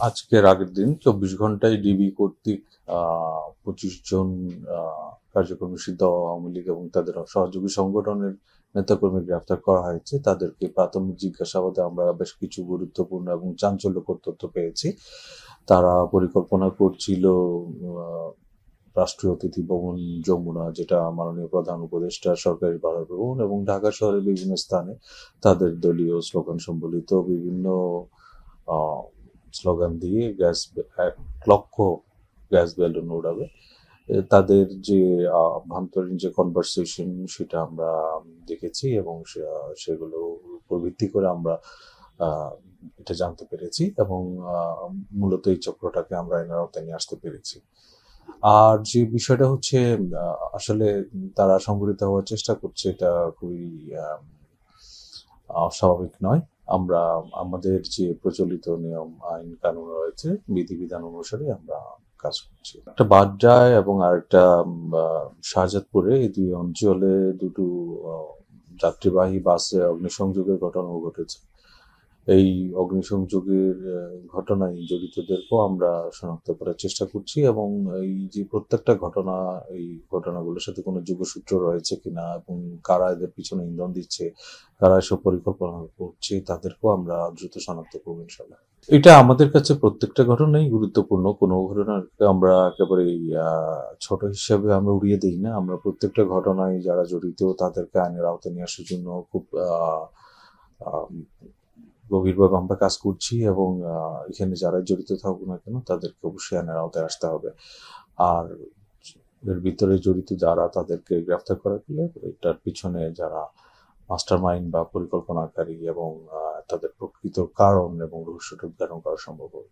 আজকের আগের দিন ২৪ ঘন্টায় ডিবি কর্তৃক ২৫ জন কার্যক্রমে সিদ্ধ আওয়ামী লীগ এবং তাদের সহযোগী সংগঠনের নেতাকর্মী গ্রেফতার করা হয়েছে। তাদেরকে প্রাথমিক জিজ্ঞাসাবাদে আমরা বেশ কিছু গুরুত্বপূর্ণ এবং চাঞ্চল্যকর তথ্য পেয়েছি। তারা পরিকল্পনা করছিল রাষ্ট্রীয় অতিথি ভবন যমুনা, যেটা মাননীয় প্রধান উপদেষ্টা সরকারি বাসভবন, এবং ঢাকা শহরের বিভিন্ন স্থানে তাদের দলীয় স্লোগান সম্বলিত বিভিন্ন স্লোগান দিয়ে ১,০০,০০০ গ্যাস বেলুন উড়াবে। তাদের যে আভ্যন্তরীণ যে কনভারসেশন সেটা আমরা দেখেছি এবং সেগুলোর উপর ভিত্তি করে আমরা এটা জানতে পেরেছি এবং মূলত এই চক্রটাকে আমরা আইনের আওতায় নিয়ে আসতে পেরেছি। আর যে বিষয়টা হচ্ছে আসলে তারা সংগঠিত হওয়ার চেষ্টা করছে, এটা খুবই অস্বাভাবিক নয়। আমরা আমাদের যে প্রচলিত নিয়ম আইন কানুন রয়েছে বিধিবিধান অনুসারে আমরা কাজ করছি। একটা বাড্ডায় এবং আরেকটা শাহজাদপুরে, এই দুই অঞ্চলে দুটো যাত্রীবাহী বাসে অগ্নিসংযোগের ঘটনাও ঘটেছে। এই অগ্নিসংযোগের ঘটনায় জড়িতদেরকেও আমরা শনাক্ত করার চেষ্টা করছি এবং এই যে প্রত্যেকটা ঘটনা, এই ঘটনাগুলোর সাথে কোনো যোগসূত্র রয়েছে কিনা এবং কারা এদের পিছনে ইন্ধন দিচ্ছে, কারা এসব পরিকল্পনা করছে, তাদেরকেও আমরা দ্রুত শনাক্ত করবো ইনশাল্লাহ। এটা আমাদের কাছে প্রত্যেকটা ঘটনাই গুরুত্বপূর্ণ। কোনো ঘটনাকে আমরা একেবারে ছোট হিসাবে আমরা উড়িয়ে দিই না। আমরা প্রত্যেকটা ঘটনায় যারা জড়িত তাদেরকে আইনের আওতায় নিয়ে আসার জন্য খুব গভীরভাবে আমরা কাজ করছি এবং এখানে যারাই জড়িত থাকুক না কেন তাদেরকে অবশ্যই আইনের আওতায় আসতে হবে। আর এর ভিতরে জড়িত যারা, তাদেরকে গ্রেফতার করা গেলে এটার পিছনে যারা মাস্টার মাইন্ড বা পরিকল্পনাকারী এবং তাদের প্রকৃত কারণ এবং রহস্যটা উদ্ঘাটন করা সম্ভব হবে।